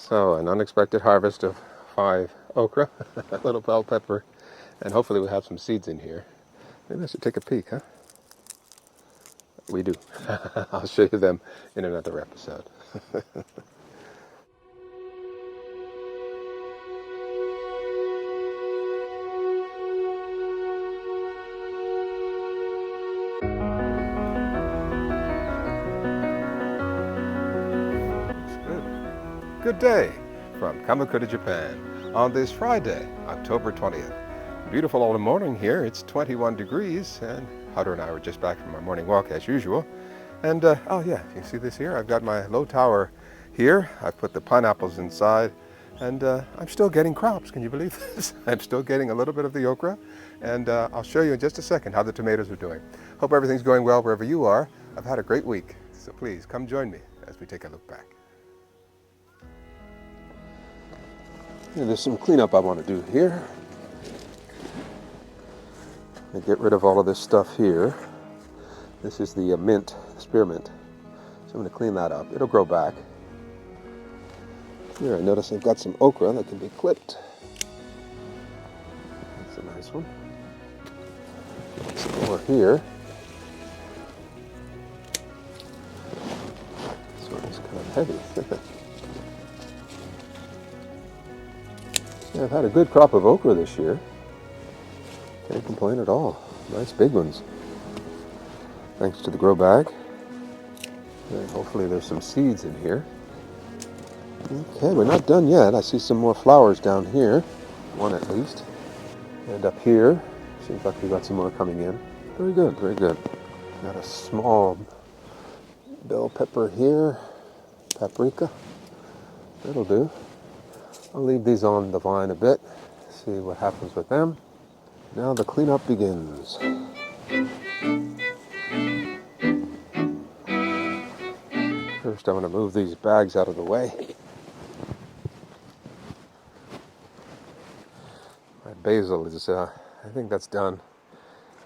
So an unexpected harvest of 5 okra, a little bell pepper, and hopefully we'll have some seeds in here. Maybe I should take a peek, huh? We do. I'll show you them in another episode. Good day from Kamakura, Japan, on this Friday, October 20th. Beautiful autumn morning here. It's 21 degrees, and Haru and I were just back from our morning walk as usual. And, oh yeah, you see this here? I've got my low tower here. I've put the pineapples inside, and I'm still getting crops. Can you believe this? I'm still getting a little bit of the okra, and I'll show you in just a second how the tomatoes are doing. Hope everything's going well wherever you are. I've had a great week, so please come join me as we take a look back. There's some cleanup I want to do here. I get rid of all of this stuff here. This is the mint, spearmint. So I'm going to clean that up. It'll grow back. Here I notice I've got some okra that can be clipped. That's a nice one. Some more here. This one is kind of heavy. Yeah, I've had a good crop of okra this year. Can't complain at all. Nice big ones. Thanks to the grow bag. And hopefully there's some seeds in here. Okay, we're not done yet. I see some more flowers down here. One at least. And up here, seems like we got some more coming in. Very good, very good. Got a small bell pepper here. Paprika. That'll do. I'll leave these on the vine a bit, see what happens with them. Now the cleanup begins. First, I'm going to move these bags out of the way. My basil is, I think that's done.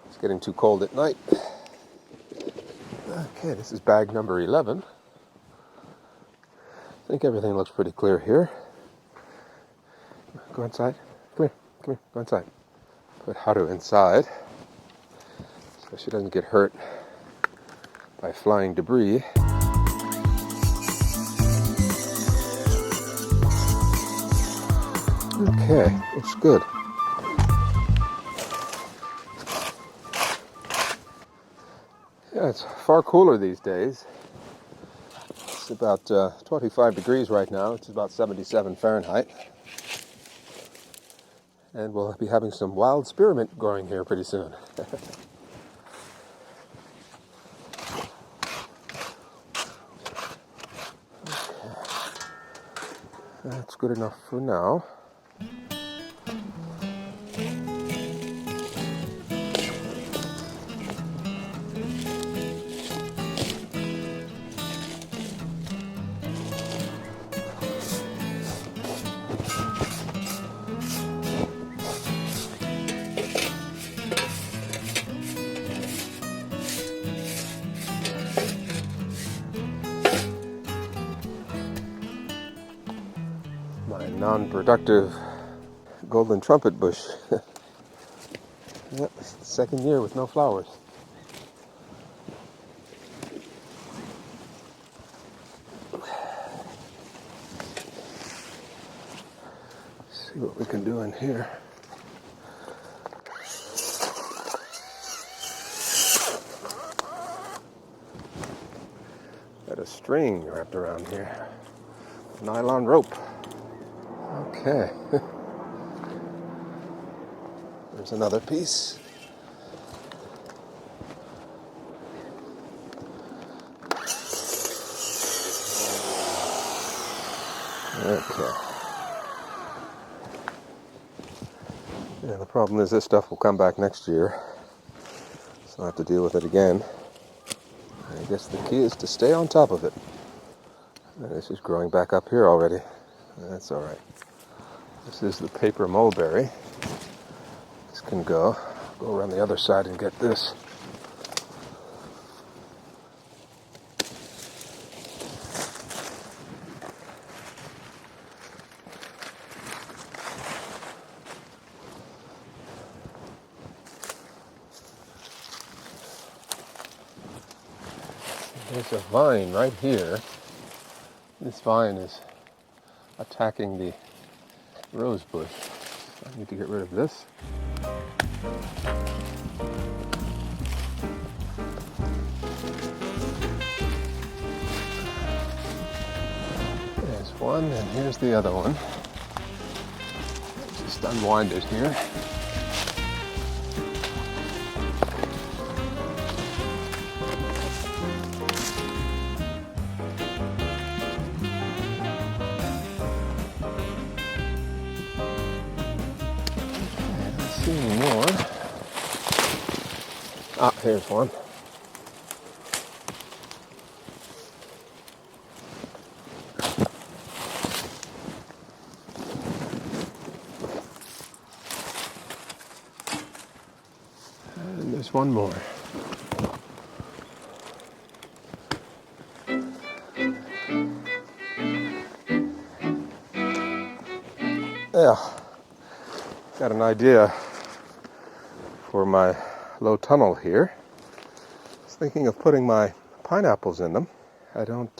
It's getting too cold at night. Okay, this is bag number 11. I think everything looks pretty clear here. Go inside. Come here, go inside. Put Haru inside so she doesn't get hurt by flying debris. Okay, looks good. Yeah, it's far cooler these days. It's about 25 degrees right now. It's about 77 Fahrenheit. And we'll be having some wild spearmint growing here pretty soon. Okay. That's good enough for now. Non-productive golden trumpet bush. Yep, it's the second year with no flowers. See what we can do in here. Got a string wrapped around here. Nylon rope. Okay. There's another piece. Okay. Yeah, the problem is this stuff will come back next year, so I'll have to deal with it again. I guess the key is to stay on top of it. This is growing back up here already. That's all right. This is the paper mulberry. This can go around the other side and get this. There's a vine right here. This vine is attacking the rose bush. I need to get rid of this. There's one, and here's the other one. Just unwind it here. More. Ah, here's one. And there's one more. Yeah, got an idea for my low tunnel here. I was thinking of putting my pineapples in them. I don't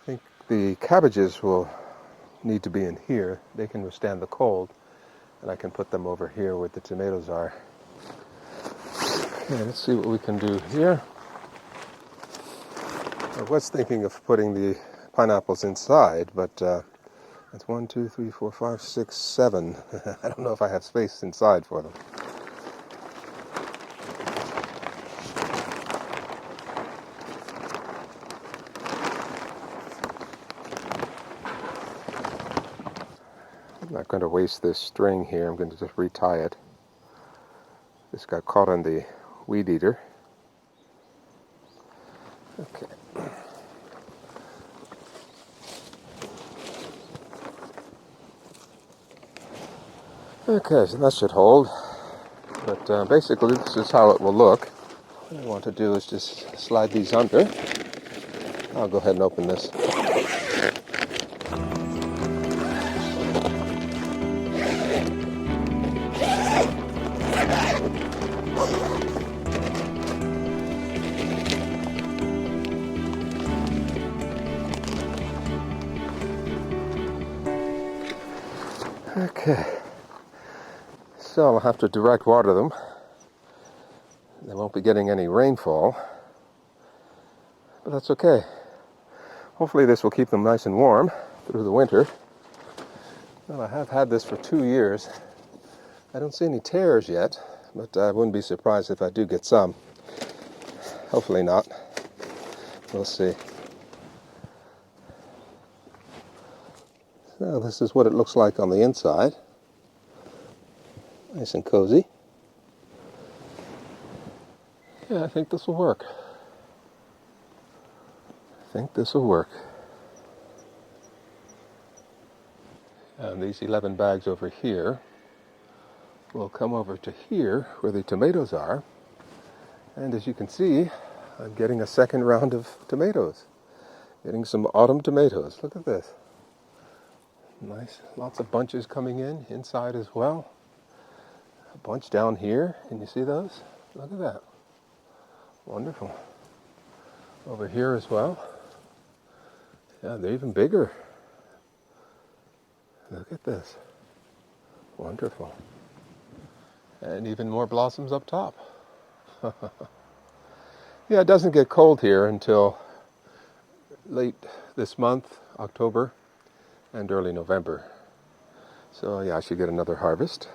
think the cabbages will need to be in here. They can withstand the cold, and I can put them over here where the tomatoes are. Okay, let's see what we can do here. I was thinking of putting the pineapples inside, but that's 1, 2, 3, 4, 5, 6, 7. I don't know if I have space inside for them. I'm not going to waste this string here. I'm going to just retie it. This got caught on the weed eater. Okay. Okay, so that should hold. But basically, this is how it will look. What I want to do is just slide these under. I'll go ahead and open this. Okay, so I'll have to direct water them. They won't be getting any rainfall, but that's okay. Hopefully this will keep them nice and warm through the winter. Well, I have had this for 2 years. I don't see any tears yet, but I wouldn't be surprised if I do get some. Hopefully not. We'll see. So this is what it looks like on the inside. Nice and cozy. Yeah, I think this will work. And these 11 bags over here will come over to here where the tomatoes are. And as you can see, I'm getting a second round of tomatoes. Getting some autumn tomatoes. Look at this. Nice. Lots of bunches coming in inside as well. A bunch down here. Can you see those? Look at that. Wonderful. Over here as well. Yeah, they're even bigger. Look at this. Wonderful. And even more blossoms up top. Yeah, it doesn't get cold here until late this month, October, and early November. So yeah, I should get another harvest.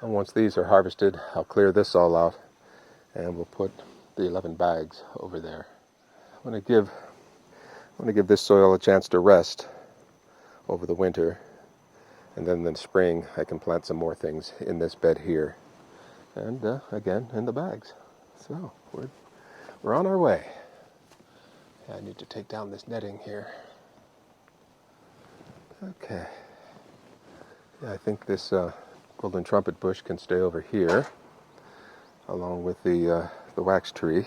And once these are harvested, I'll clear this all out and we'll put the 11 bags over there. I want to give this soil a chance to rest over the winter, and then in the spring I can plant some more things in this bed here, and again in the bags. So we're on our way. I need to take down this netting here. Okay. Yeah, I think this golden trumpet bush can stay over here, along with the wax tree.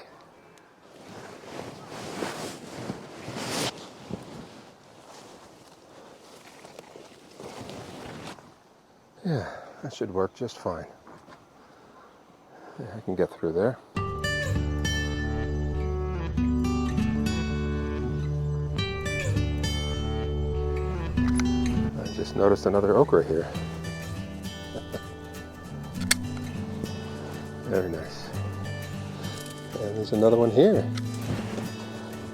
Yeah, that should work just fine. Yeah, I can get through there. Just noticed another okra here. Very nice. And there's another one here.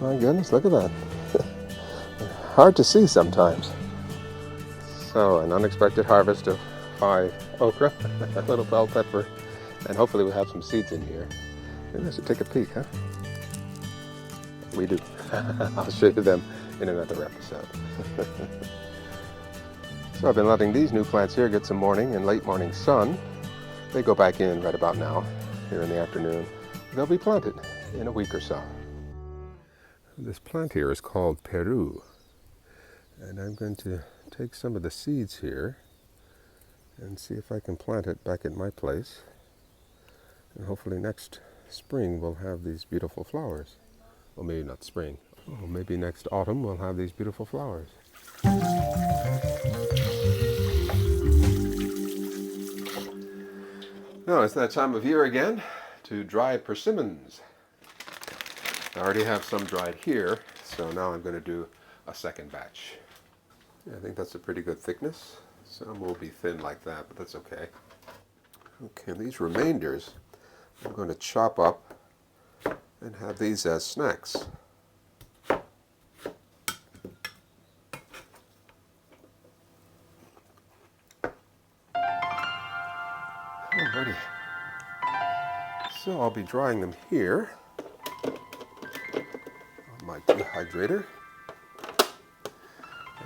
My goodness, look at that. Hard to see sometimes. So, an unexpected harvest of 5 okra, a little bell pepper, and hopefully we'll have some seeds in here. Maybe I should take a peek, huh? We do. I'll show you them in another episode. So I've been letting these new plants here get some morning and late morning sun. They go back in right about now, here in the afternoon. They'll be planted in a week or so. This plant here is called Peru. And I'm going to take some of the seeds here and see if I can plant it back at my place. And hopefully next spring we'll have these beautiful flowers. Well, maybe not spring. Oh, maybe next autumn we'll have these beautiful flowers. Now it's that time of year again to dry persimmons. I already have some dried here, so now I'm going to do a second batch. Yeah, I think that's a pretty good thickness. Some will be thin like that, but that's okay. Okay, these remainders I'm going to chop up and have these as snacks. Alrighty. So I'll be drying them here on my dehydrator.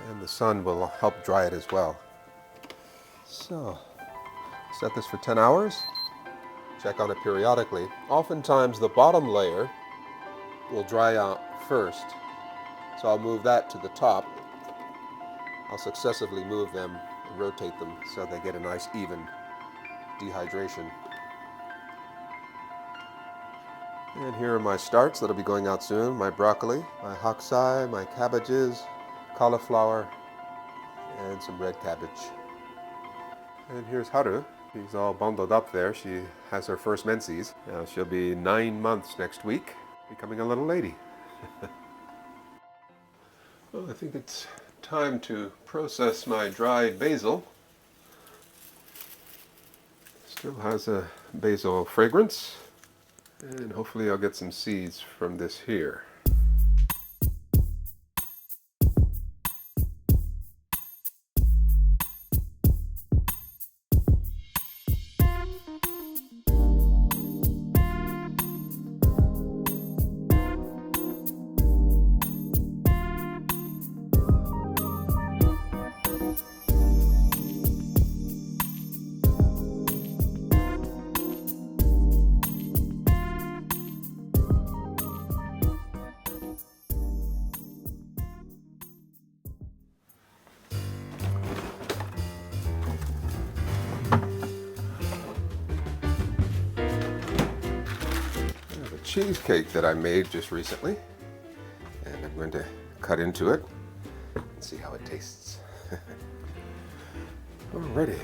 And the sun will help dry it as well. So, set this for 10 hours. Check on it periodically. Oftentimes the bottom layer will dry out first. So I'll move that to the top. I'll successively move them and rotate them so they get a nice even dehydration. And here are my starts that'll be going out soon. My broccoli, my hakusai, my cabbages, cauliflower, and some red cabbage. And here's Haru. She's all bundled up there. She has her first menses. Now she'll be 9 months next week, becoming a little lady. Well, I think it's time to process my dried basil. Still has a basil fragrance. And hopefully I'll get some seeds from this here. Cheesecake that I made just recently, and I'm going to cut into it and see how it tastes. Alrighty,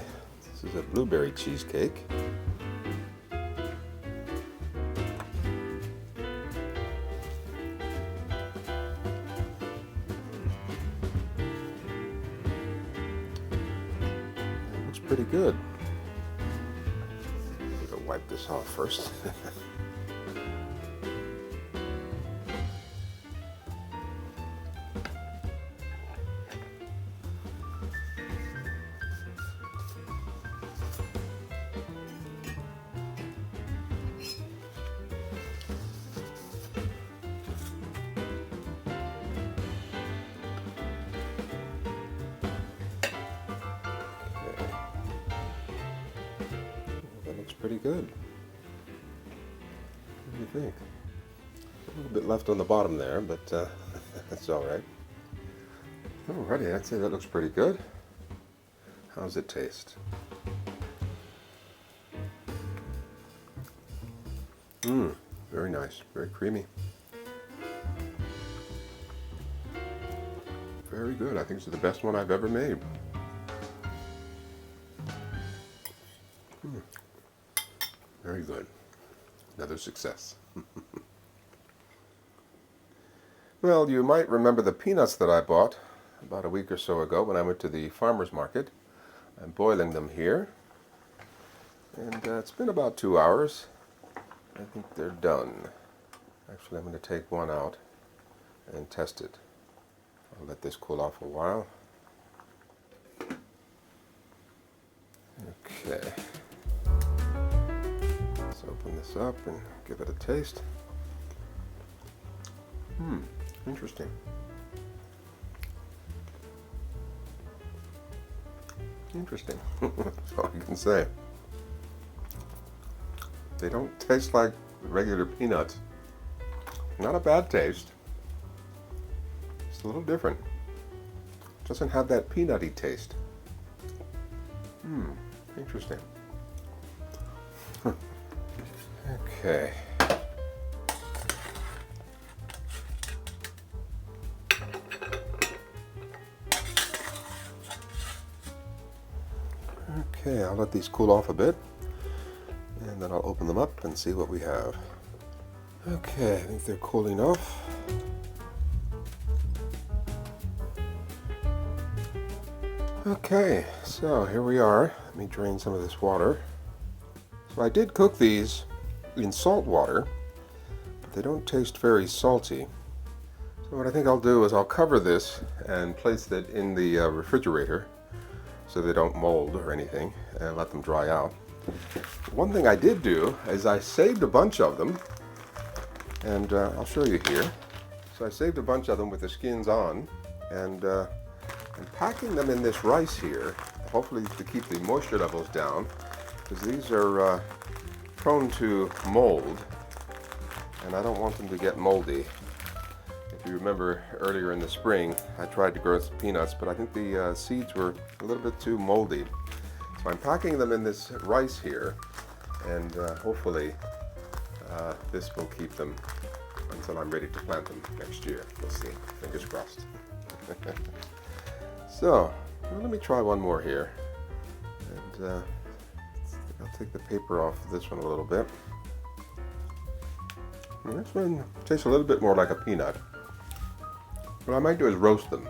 this is a blueberry cheesecake. It looks pretty good. I'm going to wipe this off first. Pretty good. What do you think? A little bit left on the bottom there, but that's all right. Alrighty, I'd say that looks pretty good. How's it taste? Very nice, very creamy. Very good. I think it's the best one I've ever made. Very good. Another success. Well, you might remember the peanuts that I bought about a week or so ago when I went to the farmer's market. I'm boiling them here, and it's been about 2 hours. I think they're done. Actually, I'm going to take one out and test it. I'll let this cool off a while. Okay. Let's open this up and give it a taste. Interesting. Interesting. That's all I can say. They don't taste like regular peanuts. Not a bad taste. It's a little different. It doesn't have that peanutty taste. Interesting. Okay. Okay, I'll let these cool off a bit, and then I'll open them up and see what we have. Okay, I think they're cool enough. Okay, so here we are. Let me drain some of this water. So I did cook these in salt water, but they don't taste very salty. So what I think I'll do is I'll cover this and place it in the refrigerator so they don't mold or anything, and let them dry out. One thing I did do is I saved a bunch of them, and I'll show you here. So I saved a bunch of them with the skins on, and I'm packing them in this rice here, hopefully to keep the moisture levels down, because these are prone to mold, and I don't want them to get moldy. If you remember earlier in the spring, I tried to grow some peanuts, but I think the seeds were a little bit too moldy. So I'm packing them in this rice here, and hopefully this will keep them until I'm ready to plant them next year. We'll see. Fingers crossed. So, well, let me try one more here. And I'll take the paper off this one a little bit. And this one tastes a little bit more like a peanut. What I might do is roast them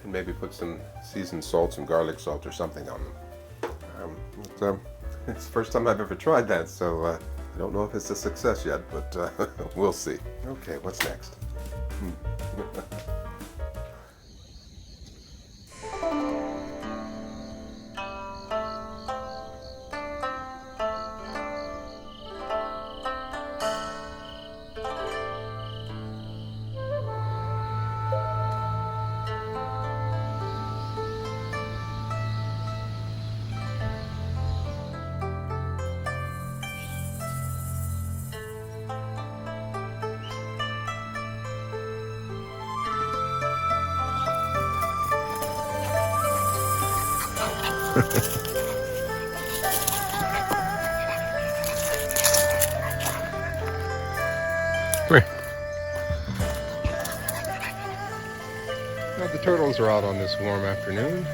and maybe put some seasoned salt, some garlic salt or something on them. It's the first time I've ever tried that, so I don't know if it's a success yet, but we'll see. Okay, what's next? Now the turtles are out on this warm afternoon.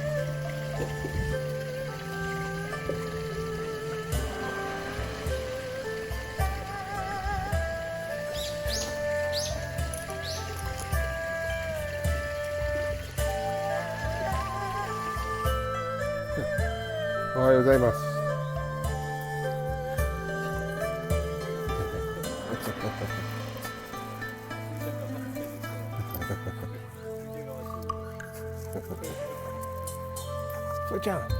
Ohayou gozaimasu. Good job.